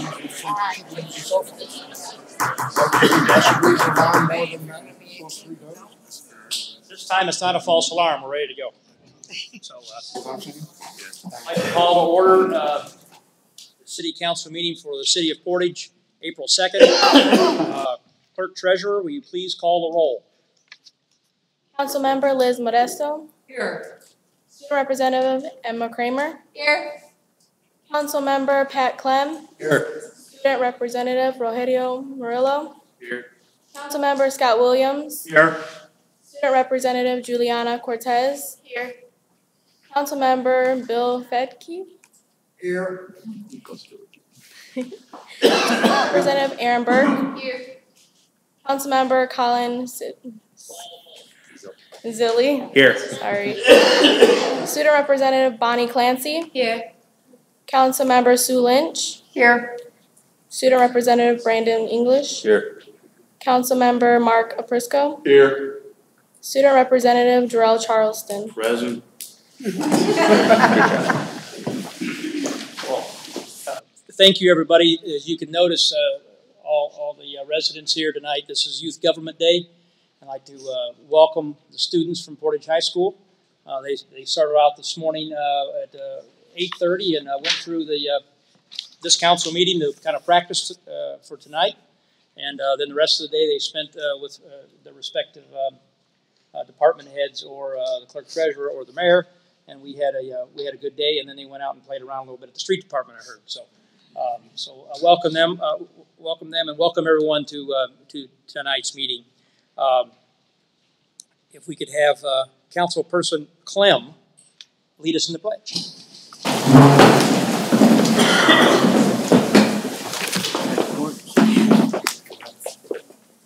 questions from people and so forth. That's the reason why more than that supposed to be done. This time it's not a false alarm. We're ready to go. So I'd like to call to order the City Council meeting for the City of Portage, April 2nd. Clerk Treasurer, will you please call the roll? Councilmember Liz Modesto. Here. Student Representative Emma Kramer. Here. Councilmember Pat Clem. Here. Student Representative Rogelio Murillo. Here. Councilmember Scott Williams. Here. Student Representative Juliana Cortez. Here. Councilmember Bill Fedke. Here. Representative Aaron Burke. Here. Councilmember Colin Zilli. Here. Sorry. Student Representative Bonnie Clancy. Here. Councilmember Sue Lynch. Here. Student Representative Brandon English. Here. Councilmember Mark Aprisco. Here. Student Representative Jarrell Charleston. Present. Thank you, everybody. As you can notice, all the residents here tonight, this is Youth Government Day. I'd like to welcome the students from Portage High School. They started out this morning at 8:30 and went through this council meeting to kind of practice for tonight. And then the rest of the day they spent with the respective department heads or the clerk treasurer or the mayor. And we had a good day. And then they went out and played around a little bit at the street department, I heard. So welcome them, and welcome everyone to tonight's meeting. If we could have Councilperson Clem lead us in the pledge.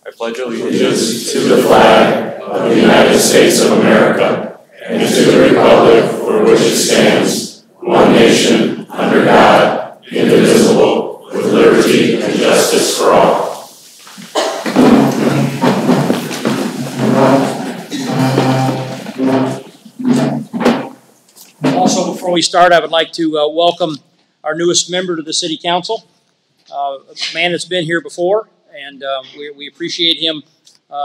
I pledge allegiance to the flag of the United States of America and to the republic for which it stands, one nation, under God, indivisible, with liberty and justice for all. Also, before we start, I would like to welcome our newest member to the City Council, a man that's been here before, and we appreciate him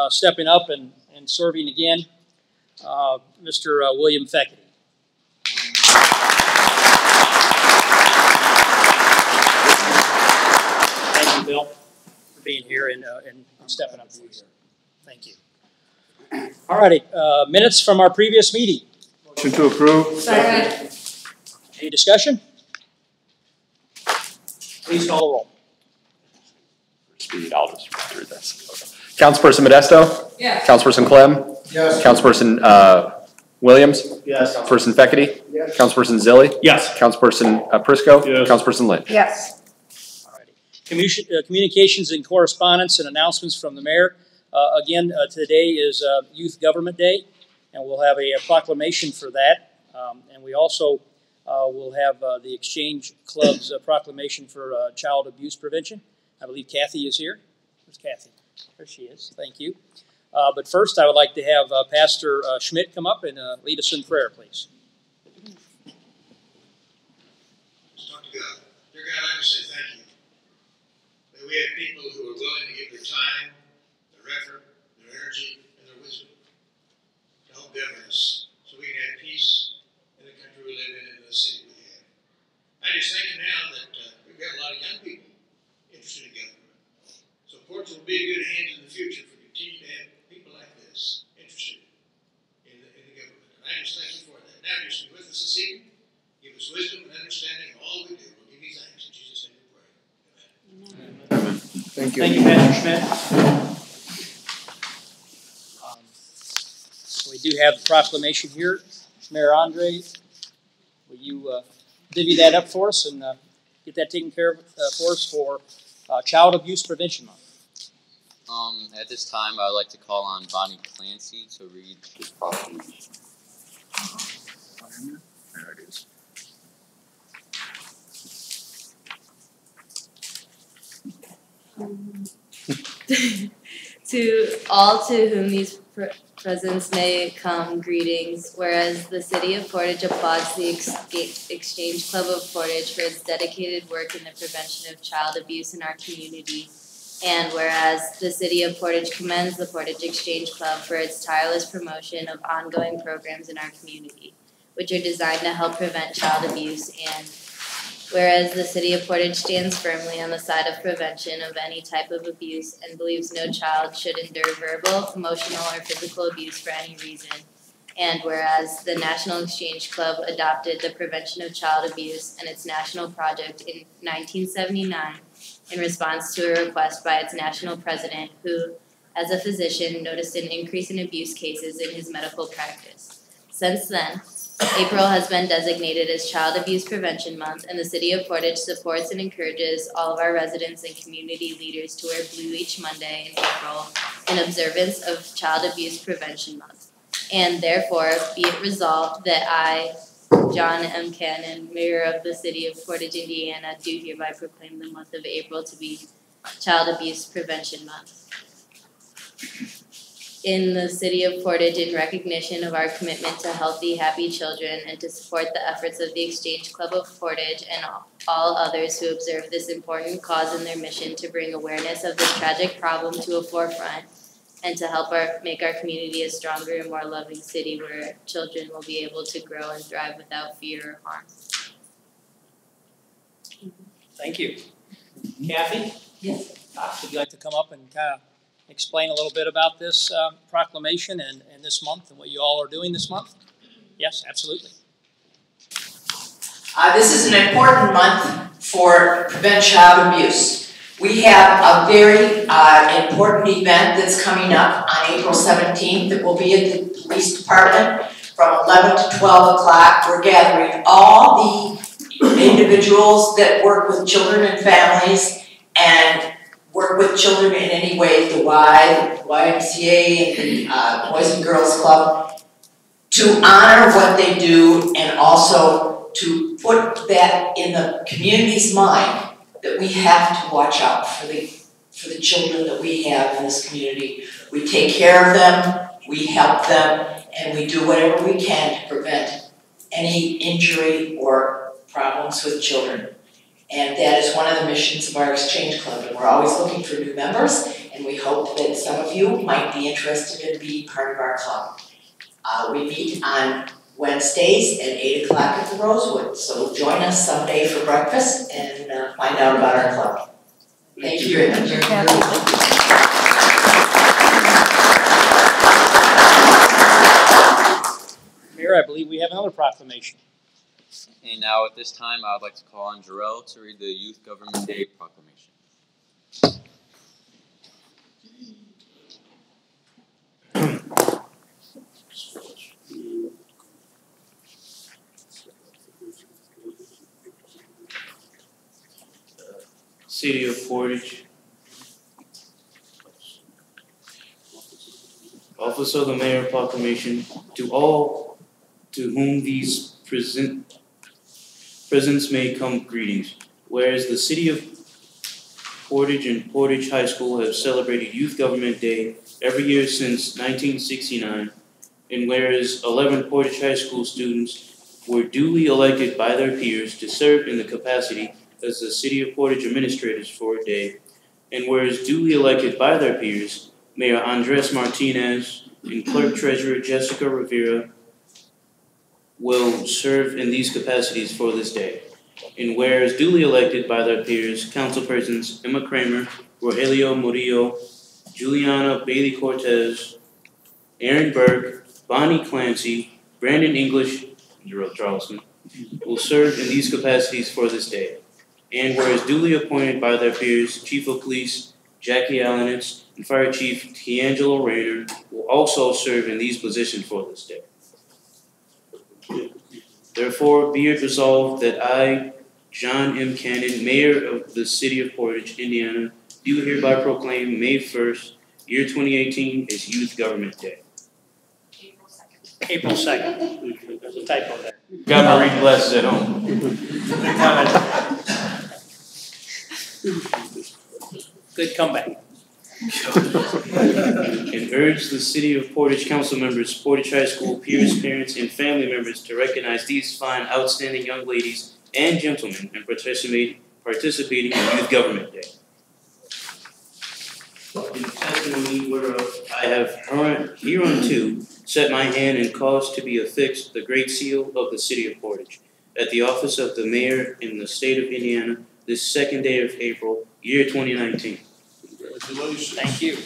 stepping up and serving again, Mr. William Fedke. Thank you, Bill, for being here and stepping up. Thank you. All righty, minutes from our previous meeting. Motion to approve. Second. Any discussion? Please call the roll. Speed, I'll just run through this. Councilperson Modesto? Yes. Councilperson Clem? Yes. Councilperson Williams? Yes. Councilperson Fedke? Yes. Councilperson Zilli? Yes. Councilperson Prisco? Yes. Councilperson Lynch? Yes. Communications and correspondence and announcements from the mayor. Again, today is Youth Government Day, and we'll have a proclamation for that. And we also will have the Exchange Club's proclamation for child abuse prevention. I believe Kathy is here. Where's Kathy? There she is. Thank you. But first, I would like to have Pastor Schmidt come up and lead us in prayer, please. Talk to God. Dear God, I just say thank you. That we have people who are willing to give their time, their effort, their energy, and their wisdom to help govern us so we can have peace in the country we live in and the city we have. I just thank you now that we've got a lot of young people interested in government. So Portage will be in good hands in the future if we continue to have people like this interested in the government. And I just thank you for that. Now just be with us this evening. Give us wisdom and understanding of all we do. We'll give you thanks. In Jesus' name we pray. Amen. Thank you. Thank you, Pastor Schmidt. So we do have the proclamation here. Mayor Andre, will you divvy that up for us and get that taken care of for us for Child Abuse Prevention Month? At this time, I would like to call on Bonnie Clancy to read this proclamation. There it is. To all to whom these Presents may come, greetings. Whereas the City of Portage applauds the Exchange Club of Portage for its dedicated work in the prevention of child abuse in our community. And whereas the City of Portage commends the Portage Exchange Club for its tireless promotion of ongoing programs in our community, which are designed to help prevent child abuse. And whereas the City of Portage stands firmly on the side of prevention of any type of abuse and believes no child should endure verbal, emotional, or physical abuse for any reason. And whereas the National Exchange Club adopted the Prevention of Child Abuse and its national project in 1979 in response to a request by its national president, who, as a physician, noticed an increase in abuse cases in his medical practice. Since then, April has been designated as Child Abuse Prevention Month, and the City of Portage supports and encourages all of our residents and community leaders to wear blue each Monday in April in observance of Child Abuse Prevention Month. And therefore, be it resolved that I, John M. Cannon, Mayor of the City of Portage, Indiana, do hereby proclaim the month of April to be Child Abuse Prevention Month. In the City of Portage, in recognition of our commitment to healthy, happy children and to support the efforts of the Exchange Club of Portage and all others who observe this important cause in their mission to bring awareness of this tragic problem to a forefront and to help make our community a stronger and more loving city where children will be able to grow and thrive without fear or harm. Thank you. Kathy? Yes. Would you like to come up and kind of explain a little bit about this proclamation and this month and what you all are doing this month? Yes, absolutely. This is an important month for prevent child abuse. We have a very important event that's coming up on April 17th that will be at the police department from 11 to 12 o'clock. We're gathering all the individuals that work with children and families and work with children in any way, the YMCA and the Boys and Girls Club, to honor what they do and also to put that in the community's mind that we have to watch out for the children that we have in this community. We take care of them, we help them, and we do whatever we can to prevent any injury or problems with children. And that is one of the missions of our Exchange Club, and we're always looking for new members, and we hope that some of you might be interested in being part of our club. We meet on Wednesdays at 8 o'clock at the Rosewood, so join us someday for breakfast and find out about our club. Thank you very much. Mayor, I believe we have another proclamation. And now at this time, I would like to call on Jarrell to read the Youth Government Day proclamation. City of Portage. Office of the Mayor proclamation to all to whom these presents may come, greetings. Whereas the City of Portage and Portage High School have celebrated Youth Government Day every year since 1969, and whereas 11 Portage High School students were duly elected by their peers to serve in the capacity as the City of Portage administrators for a day, and whereas duly elected by their peers, Mayor Andres Martinez and Clerk Treasurer Jessica Rivera will serve in these capacities for this day. And whereas duly elected by their peers, councilpersons Emma Kramer, Rogelio Murillo, Juliana Bailey Cortez, Aaron Burke, Bonnie Clancy, Brandon English, and Jarrell Charleston will serve in these capacities for this day. And whereas duly appointed by their peers, Chief of Police Jackie Allenitz and Fire Chief D'Angelo Rayner will also serve in these positions for this day. Therefore, be it resolved that I, John M. Cannon, Mayor of the City of Portage, Indiana, do hereby proclaim May 1st, year 2018 as Youth Government Day. April 2nd. There's a typo there. Got my reading glasses at home. Good comeback. and urge the City of Portage council members, Portage High School, peers, parents, and family members to recognize these fine, outstanding young ladies and gentlemen and participating in Youth Government Day. In testimony whereof I have hereunto set my hand and caused to be affixed the Great Seal of the City of Portage at the office of the Mayor in the state of Indiana this 2nd day of April, year 2019. Congratulations. Thank you.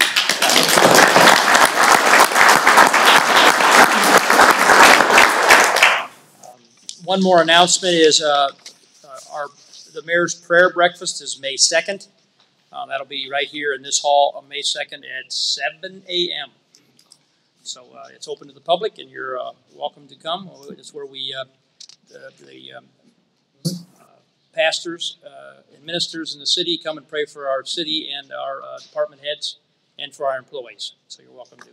One more announcement is the Mayor's Prayer Breakfast is May 2nd. That'll be right here in this hall on May 2nd at 7 a.m. So it's open to the public, and you're welcome to come. It's where we the pastors and ministers in the city come and pray for our city and our department heads and for our employees. So you're welcome to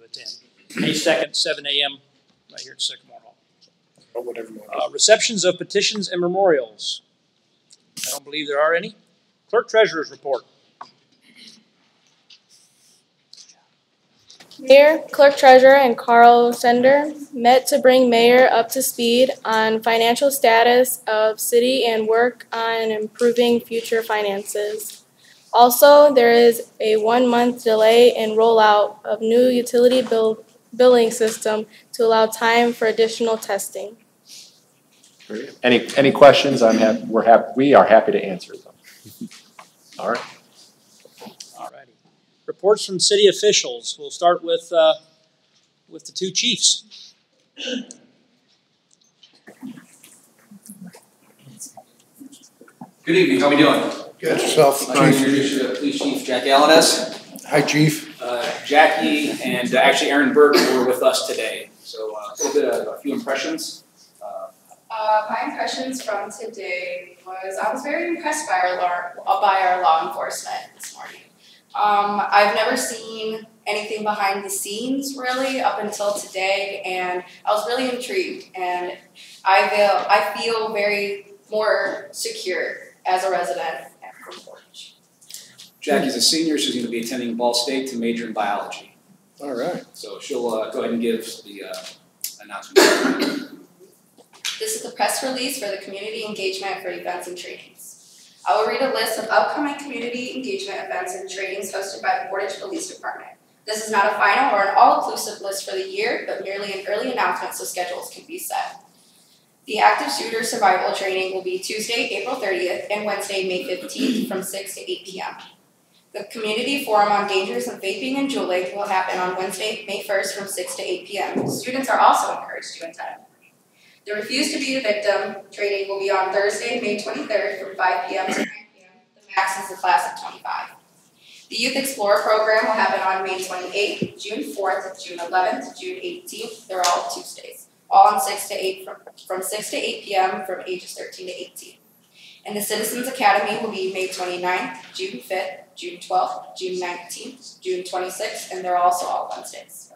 attend. May 2nd, 7 a.m. right here at Sycamore Hall. Or whatever. Receptions of petitions and memorials. I don't believe there are any. Clerk Treasurer's report. Mayor, Clerk Treasurer, and Carl Sender met to bring Mayor up to speed on financial status of city and work on improving future finances. Also, there is a 1-month delay in rollout of new utility billing system to allow time for additional testing. Any questions? We are happy to answer them. All right. Reports from city officials. We'll start with the two chiefs. Good evening. How are we doing? Good. Yourself, I'm Chief. introduce you to Police Chief Jack Alanis. Hi, Chief. Jackie and actually Aaron Burke were with us today. So a little bit of a few impressions. My impressions from today was I was very impressed by our law enforcement this morning. I've never seen anything behind the scenes really up until today, and I was really intrigued, and I feel very more secure as a resident from Portage. Jackie's a senior. She's going to be attending Ball State to major in biology. All right. So she'll go ahead and give the announcement. This is the press release for the community engagement for events and trainings. I will read a list of upcoming community engagement events and trainings hosted by the Portage Police Department. This is not a final or an all-inclusive list for the year, but merely an early announcement so schedules can be set. The active shooter survival training will be Tuesday, April 30th and Wednesday, May 15th from 6 to 8 p.m. The community forum on dangers of vaping and juuling will happen on Wednesday, May 1st from 6 to 8 p.m. Students are also encouraged to attend. The Refuse to be a Victim training will be on Thursday, May 23rd from 5 p.m. to 9 p.m. The max is the class of 25. The Youth Explorer program will happen on May 28th, June 4th, June 11th, June 18th. They're all Tuesdays. All on 6 to 8 from 6 to 8 p.m. from ages 13 to 18. And the Citizens Academy will be May 29th, June 5th, June 12th, June 19th, June 26th, and they're also all Wednesdays.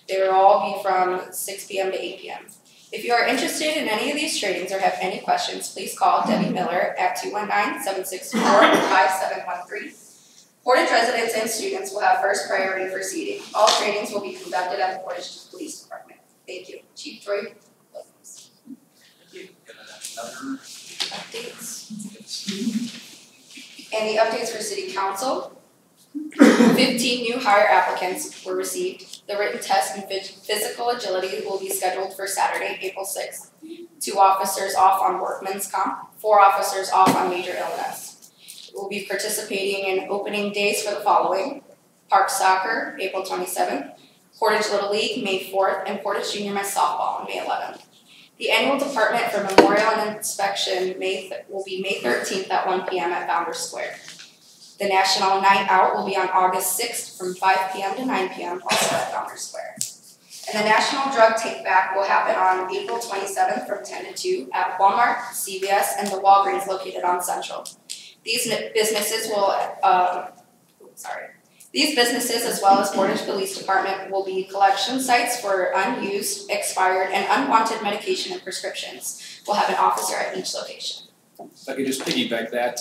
They will all be from 6 p.m. to 8 p.m. If you are interested in any of these trainings or have any questions, please call Debbie Miller at 219-764-5713. Portage residents and students will have first priority for seating. All trainings will be conducted at the Portage Police Department. Thank you. Chief Troy Williams. Thank you. Another updates. And the updates for City Council. 15 new hire applicants were received. The written test and physical agility will be scheduled for Saturday, April 6th. 2 officers off on workman's comp, 4 officers off on major illness. We'll be participating in opening days for the following: Park Soccer, April 27th, Portage Little League, May 4th, and Portage Junior Miss Softball on May 11th. The annual department for memorial and inspection will be May 13th at 1 p.m. at Founders Square. The National Night Out will be on August 6th from 5 p.m. to 9 p.m. also at Founders Square. And the National Drug Take Back will happen on April 27th from 10 to 2 at Walmart, CVS, and the Walgreens located on Central. These businesses as well as Portage Police Department will be collection sites for unused, expired, and unwanted medication and prescriptions. We'll have an officer at each location. If I could just piggyback that,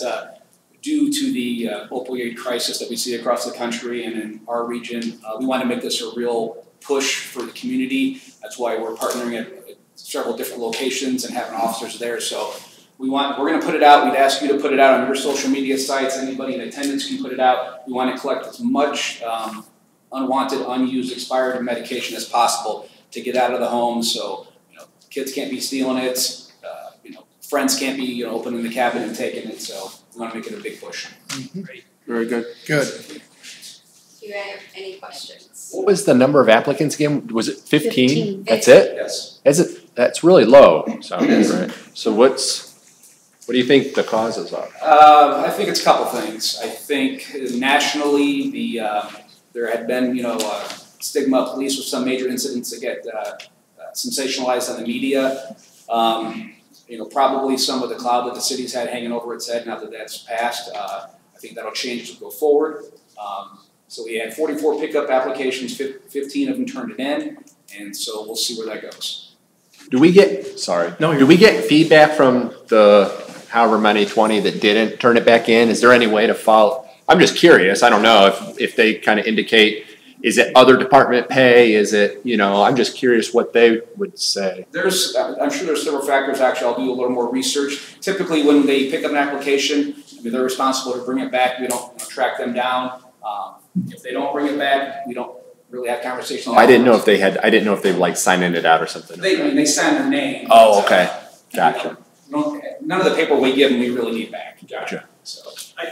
due to the opioid crisis that we see across the country and in our region, we want to make this a real push for the community. That's why we're partnering at several different locations and having officers there. So we're going to put it out. We'd ask you to put it out on your social media sites. Anybody in attendance can put it out. We want to collect as much unwanted, unused, expired medication as possible to get out of the home. So kids can't be stealing it. Friends can't be opening the cabinet and taking it. So we want to make it a big push. Great. Very good. Good. Do you have any questions? What was the number of applicants again? Was it 15? 15. That's it? Yes. That's really low. Right? So what do you think the causes are? I think it's a couple things. I think nationally, there had been stigma of police with some major incidents that get sensationalized on the media. Probably some of the cloud that the city's had hanging over its head now that that's passed. I think that'll change as we go forward. So we had 44 pickup applications, 15 of them turned it in, and so we'll see where that goes. Do we get feedback from the however many 20 that didn't turn it back in? Is there any way to follow? I'm just curious. I don't know if they kind of indicate, is it other department pay? Is it, I'm just curious what they would say. I'm sure there's several factors. Actually, I'll do a little more research. Typically, when they pick up an application, they're responsible to bring it back. We don't track them down. If they don't bring it back, we don't really have conversations. I didn't know if they like signing it out or something. They sign their name. Oh, okay. Gotcha. None of the paper we give them, we really need back. Gotcha. So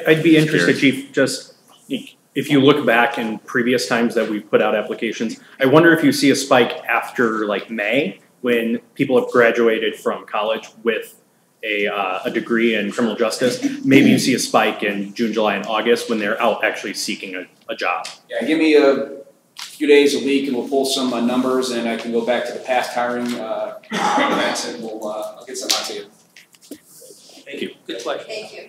I'd be interested, Chief, just if you look back in previous times that we've put out applications, I wonder if you see a spike after like May when people have graduated from college with a degree in criminal justice. Maybe you see a spike in June, July, and August when they're out actually seeking a job. Yeah, give me a few days, a week, and we'll pull some numbers, and I can go back to the past hiring events, and I'll get some out to you. Thank you. Good question. Thank you.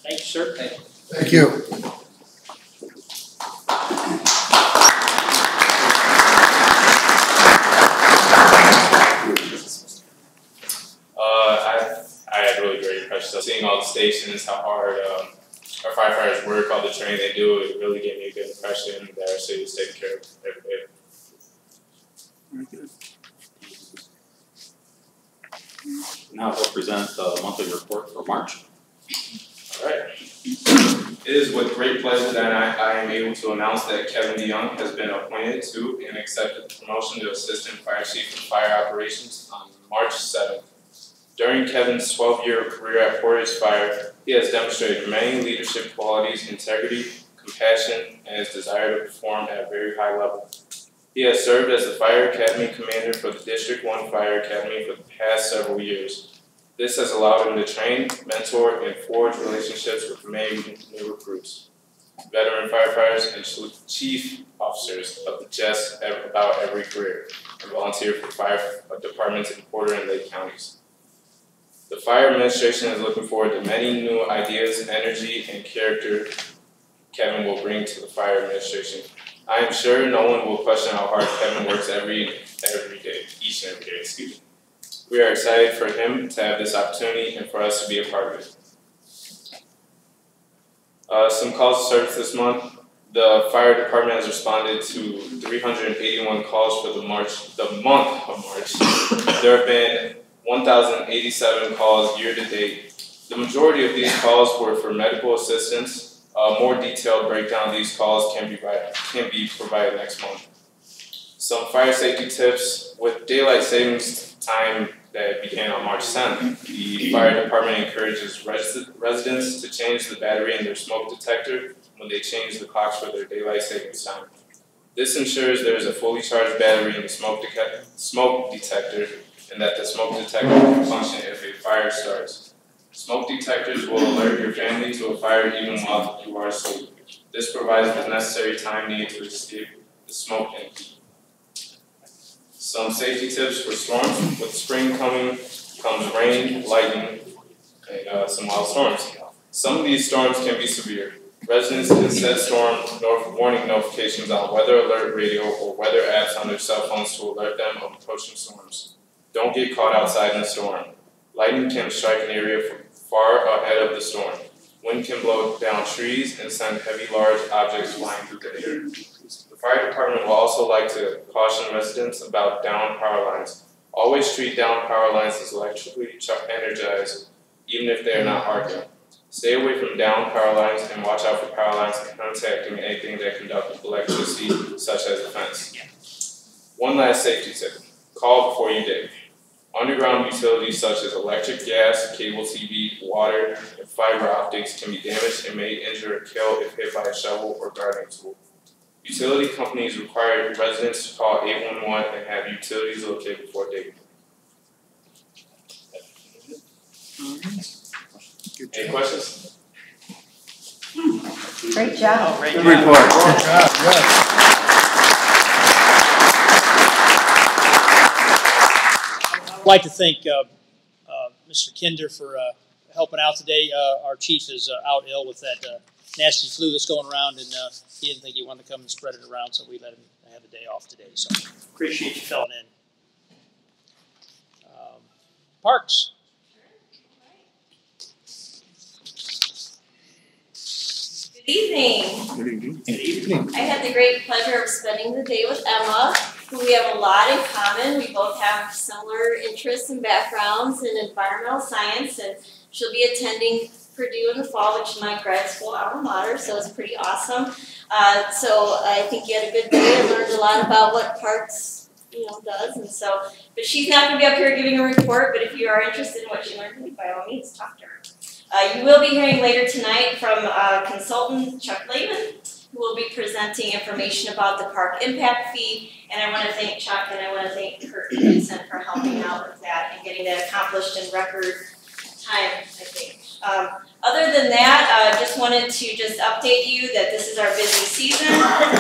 Thank you, sir. Thank you. I had really great impressions. So seeing all the stations, how hard our firefighters work, all the training they do, it really gave me a good impression that our city is taking care of every day. Very good. Now we'll present the monthly report for March. All right. It is with great pleasure that I am able to announce that Kevin DeYoung has been appointed to and accepted the promotion to Assistant Fire Chief of Fire Operations on March 7th. During Kevin's 12-year career at Portage Fire, he has demonstrated many leadership qualities, integrity, compassion, and his desire to perform at a very high level. He has served as the Fire Academy Commander for the District 1 Fire Academy for the past several years. This has allowed him to train, mentor, and forge relationships with many new recruits, veteran firefighters, and chief officers of the just about every career, and volunteer for fire departments in Porter and Lake counties. The Fire Administration is looking forward to many new ideas, energy, and character Kevin will bring to the Fire Administration. I am sure no one will question how hard Kevin works every day, each and every day, excuse me. We are excited for him to have this opportunity and for us to be a part of it. Some calls to service this month. The fire department has responded to 381 calls for the month of March. There have been 1,087 calls year to date. The majority of these calls were for medical assistance. A more detailed breakdown of these calls can be provided next month. Some fire safety tips. With daylight savings time that began on March 10th, the fire department encourages residents to change the battery in their smoke detector when they change the clocks for their daylight savings time. This ensures there is a fully charged battery in the smoke detector and that the smoke detector can function if a fire starts. Smoke detectors will alert your family to a fire even while you are asleep. This provides the necessary time needed to escape the smoke and heat. Some safety tips for storms. With spring coming comes rain, lightning, and some wild storms. Some of these storms can be severe. Residents can set storm warning notifications on weather alert radio or weather apps on their cell phones to alert them of approaching storms. Don't get caught outside in a storm. Lightning can strike an area far ahead of the storm. Wind can blow down trees and send heavy, large objects flying through the air. The fire department will also like to caution residents about downed power lines. Always treat downed power lines as electrically energized, even if they are not arcing. Stay away from downed power lines and watch out for power lines contacting anything that conducts electricity, such as a fence. One last safety tip: call before you dig. Underground utilities such as electric, gas, cable TV, water, and fiber optics can be damaged and may injure or kill if hit by a shovel or gardening tool. Utility companies require residents to call 811 and have utilities located before digging. Any questions? Great job. Great Good report. Good job, I'd like to thank Mr. Kinder for helping out today. Our chief is out ill with that nasty flu that's going around, and he didn't think he wanted to come and spread it around, so we let him have a day off today. So appreciate you filling in. Parks. Good evening. Good evening. Good evening. I had the great pleasure of spending the day with Emma, who we have a lot in common. We both have similar interests and backgrounds in environmental science, and she'll be attending Purdue in the fall, which is my grad school alma mater, so it's pretty awesome. So I think you had a good day and learned a lot about what Parks, does, and so. But she's not going to be up here giving a report. But if you are interested in what she learned, by all means, talk to her. You will be hearing later tonight from consultant Chuck Layman, who will be presenting information about the park impact fee. And I want to thank Chuck and I want to thank Kurt Vincent for helping out with that and getting that accomplished in record time, I think. Other than that, just wanted to update you that this is our busy season.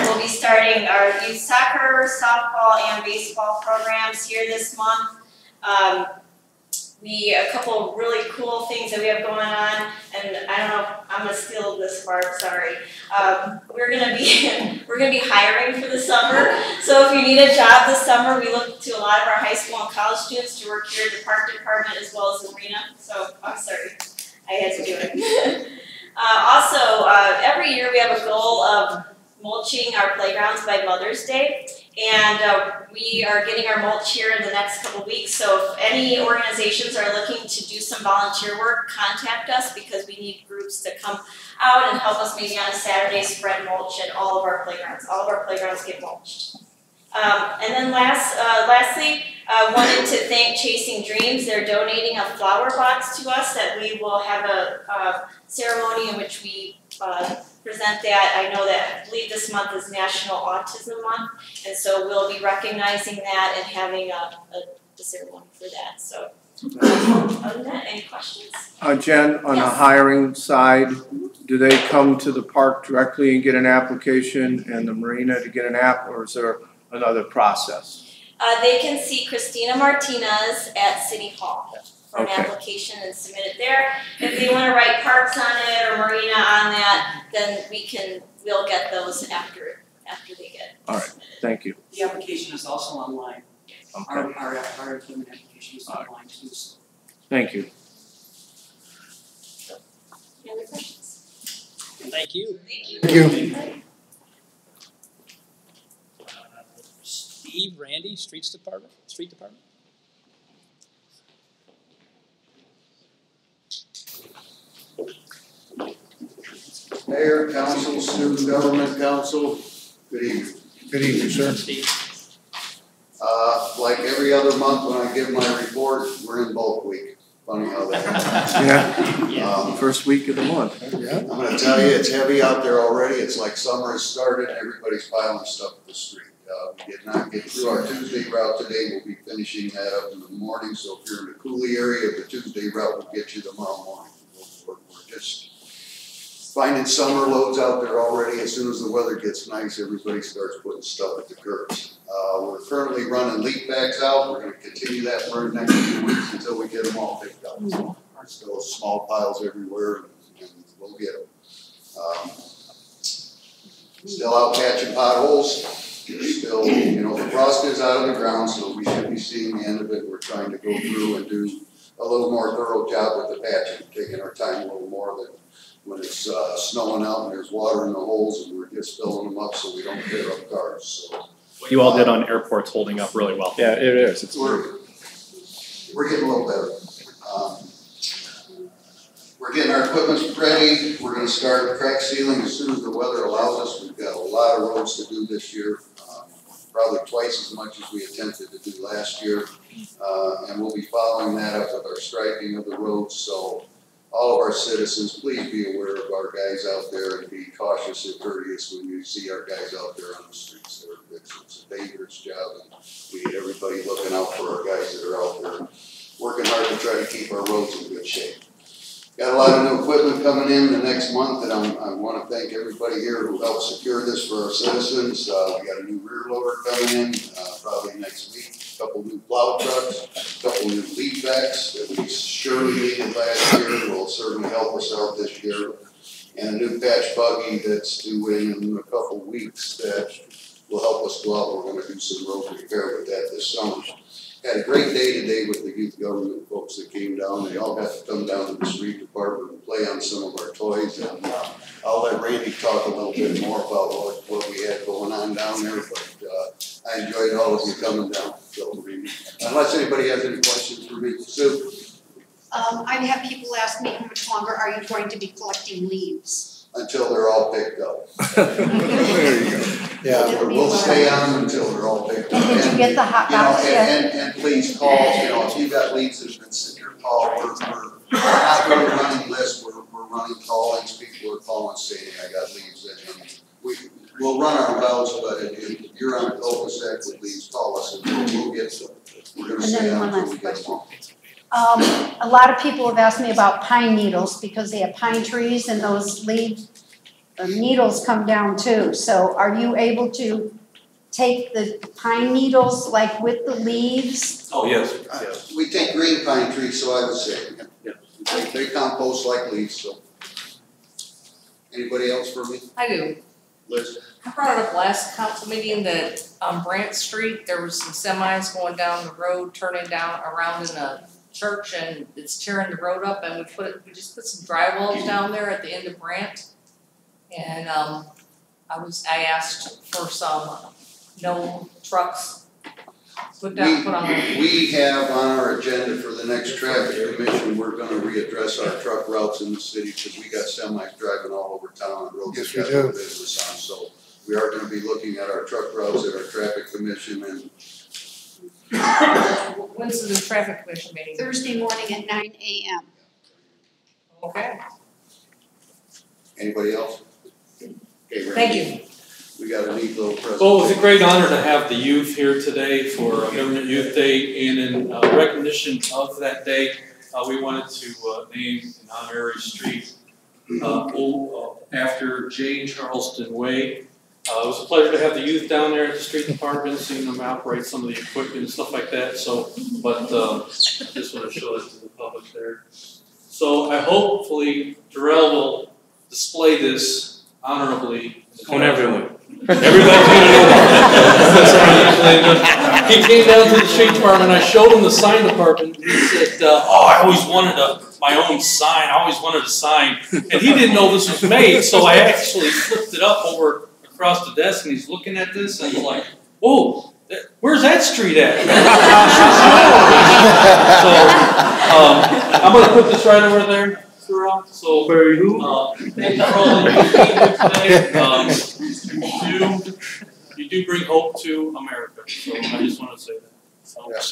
We'll be starting our youth soccer, softball, and baseball programs here this month. A couple of really cool things that we have going on, and I don't know, I'm gonna steal this part, sorry. We're gonna be hiring for the summer. So if you need a job this summer, we look to a lot of our high school and college students to work here at the park department as well as the arena. So I'm sorry, I had to do it. Also, every year we have a goal of mulching our playgrounds by Mother's Day. And we are getting our mulch here in the next couple of weeks. So if any organizations are looking to do some volunteer work, contact us because we need groups to come out and help us maybe on a Saturday spread mulch at all of our playgrounds. All of our playgrounds get mulched. And then lastly, wanted to thank Chasing Dreams. They're donating a flower box to us that we will have a ceremony in which we present that. I believe this month is National Autism Month, and so we'll be recognizing that and having a ceremony for that. So, other than that, any questions? Jen, on the hiring side, do they come to the park directly and get an application and the marina to get an app, or is there another process? They can see Christina Martinez at City Hall for an application and submit it there. If they want to write parks on it or marina on that, then we'll get those after they get it. All right, thank you. The application is also online. Okay. Our employment application is online too. So. Thank you. Any other questions? Thank you. Thank you. Steve, Randy, Street Department. Mayor, council, student government council, good evening. Good evening, sir. Steve. Like every other month when I give my report, we're in bulk week. Funny how that happens. Yeah. First week of the month. Yeah. I'm going to tell you, it's heavy out there already. It's like summer has started. Everybody's piling stuff up the street. We did not get through our Tuesday route today. We'll be finishing that up in the morning. So if you're in the Cooley area, the Tuesday route will get you tomorrow morning. We're just finding summer loads out there already. As soon as the weather gets nice, everybody starts putting stuff at the curbs. We're currently running leak bags out. We're going to continue that for the next few weeks until we get them all picked up. So there's still small piles everywhere, and we'll get them. Still out patching potholes. Still, the frost is out of the ground, so we should be seeing the end of it. We're trying to go through and do a little more thorough job with the patching, taking our time a little more than when it's snowing out and there's water in the holes and we're just filling them up so we don't tear up cars, so. What you all did on airport's holding up really well. Yeah, it is. We're getting a little better. We're getting our equipment ready. We're gonna start crack sealing as soon as the weather allows us. We've got a lot of roads to do this year, probably twice as much as we attempted to do last year. And we'll be following that up with our striping of the roads. So all of our citizens, please be aware of our guys out there and be cautious and courteous when you see our guys out there on the streets. It's a dangerous job, and we need everybody looking out for our guys that are out there working hard to try to keep our roads in good shape. Got a lot of new equipment coming in the next month, and I want to thank everybody here who helped secure this for our citizens. We got a new rear loader coming in probably next week. A couple new plow trucks, a couple new leaf backs that we surely needed last year will certainly help us out this year, and a new patch buggy that's due in a couple weeks that will help us go out. We're going to do some road repair with that this summer. Had a great day today with the youth government folks that came down. They all got to come down to the street department and play on some of our toys. And I'll let Randy talk a little bit more about what we had going on down there. But I enjoyed all of you coming down. So, unless anybody has any questions for me, Sue. I've had people ask me how much longer are you going to be collecting leaves? Until they're all picked up. There you go. Yeah, we'll stay on them until they're all picked up. Did you get the hot box yet? And please call, if you've got leads that have been sitting there, call. We're not really running lists, we're running callings. People are calling saying, I got leads. And we'll run our routes, but if you're on a cul-de-sac with leads, call us and we'll get them. We're going to stay on until we get them. A lot of people have asked me about pine needles because they have pine trees and those needles come down too. So are you able to take the pine needles like with the leaves? Oh, yes. We take green pine trees, so I would say, they compost like leaves, so. Anybody else for me? I do. Liz? I brought it up last council meeting that on Brant Street, there was some semis going down the road, turning down around in a church, and it's tearing the road up, and we just put some drywalls down there at the end of Brant. And I asked for some no trucks put on there. We have on our agenda for the next traffic commission, we're gonna readdress our truck routes in the city because we got semis driving all over town and roads. Yes, we do. Business on, so we are gonna be looking at our truck routes at our traffic commission. And when's the traffic commission meeting? Thursday morning at 9 a.m. Okay. Anybody else? Okay, thank you. We got a neat little presentation. Well, it was a great honor to have the youth here today for Government Youth Day, and in recognition of that day, we wanted to name an honorary street after Jane Charleston Way. It was a pleasure to have the youth down there at the street department, seeing them operate some of the equipment and stuff like that. So, but I just want to show it to the public there. So, hopefully Darrell will display this honorably. On everyone. Everybody's gonna know that. He came down to the street department. I showed him the sign department. He said, "I always wanted my own sign. I always wanted a sign." And he didn't know this was made, so I actually flipped it up over across the desk, and he's looking at this, and he's like, "Whoa, where's that street at?" So I'm gonna put this right over there. So, thank you for all that you did today. You do bring hope to America. So I just want to say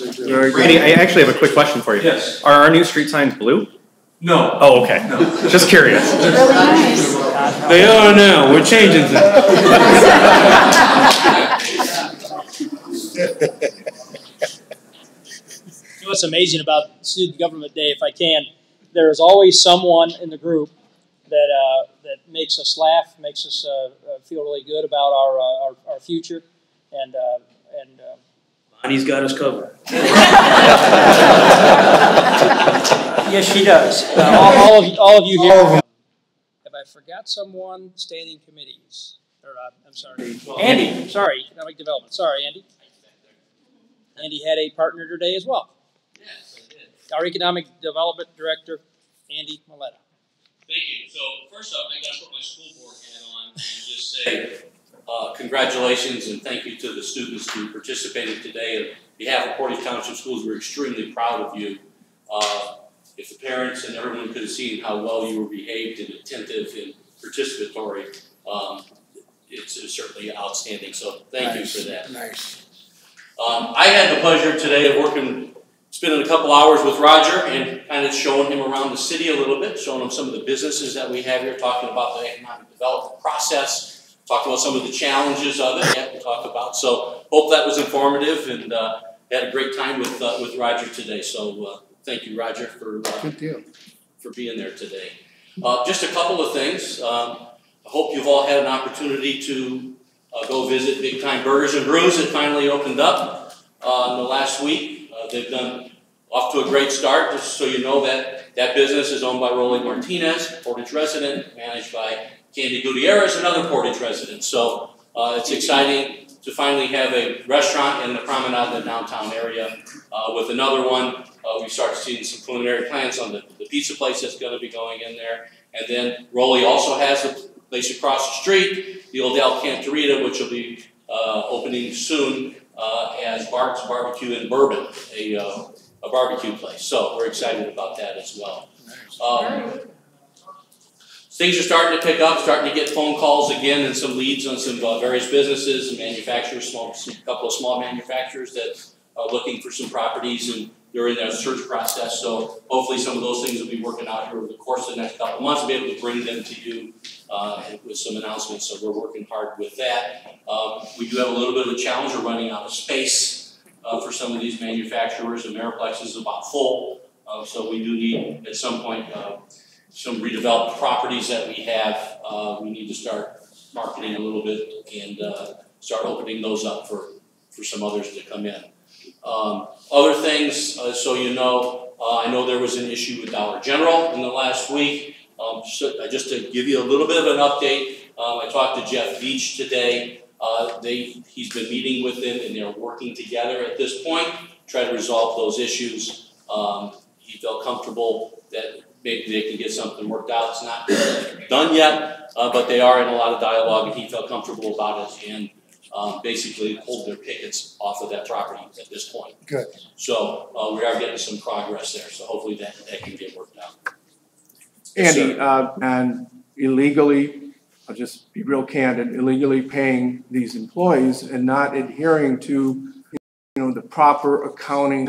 that. Randy, I actually have a quick question for you. Yes. Are our new street signs blue? No. Oh, okay. No. Just curious. Really nice. They are now. We're changing them. You know what's amazing about Student Government Day, if I can, there is always someone in the group that makes us laugh, makes us feel really good about our future, and Bonnie's got us covered. Yes, she does. All of you here. Have I forgot someone? Standing committees. Or I'm sorry, Andy. Sorry, economic development. Sorry, Andy. Andy had a partner today as well. Yes, I did. Our economic development director, Andy Maletta. Thank you. So first up, I got to put my school board hat on and just say congratulations and thank you to the students who participated today. On behalf of Portage Township Schools, we're extremely proud of you. If the parents and everyone could have seen how well you were behaved and attentive and participatory, it's certainly outstanding. So thank you for that. Nice. I had the pleasure today of spending a couple hours with Roger and kind of showing him around the city a little bit, showing him some of the businesses that we have here, talking about the economic development process, talking about some of the challenges of it that we talked about. So hope that was informative, and had a great time with Roger today. So thank you, Roger, for being there today. Just a couple of things. I hope you've all had an opportunity to go visit Big Time Burgers and Brews. It finally opened up in the last week. They've done off to a great start. Just so you know, that business is owned by Rolly Martinez, Portage resident, managed by Candy Gutierrez, another Portage resident. So it's exciting to finally have a restaurant in the promenade in the downtown area. With another one, we started seeing some preliminary plans on the pizza place that's going to be going in there. And then Rolly also has a place across the street, the old El Cantarita, which will be opening soon as Bart's Barbecue and Bourbon, a barbecue place. So we're excited about that as well. Things are starting to pick up, starting to get phone calls again and some leads on some various businesses and manufacturers, a couple of small manufacturers that are looking for some properties, and they're in their search process. So hopefully some of those things will be working out here over the course of the next couple of months. We'll be able to bring them to you with some announcements. So we're working hard with that. We do have a little bit of a challenge. We're running out of space for some of these manufacturers. Ameriplex is about full. So we do need at some point some redeveloped properties that we have. We need to start marketing a little bit and start opening those up for some others to come in. Other things, so you know, I know there was an issue with Dollar General in the last week. Just to give you a little bit of an update, I talked to Jeff Beach today. He's been meeting with them and they're working together at this point to try to resolve those issues. He felt comfortable that maybe they can get something worked out. It's not done yet, but they are in a lot of dialogue, and he felt comfortable about it and basically hold their pickets off of that property at this point. Good. So we are getting some progress there. So hopefully that can get worked out. Andy, and illegally, I'll just be real candid, illegally paying these employees and not adhering to the proper accounting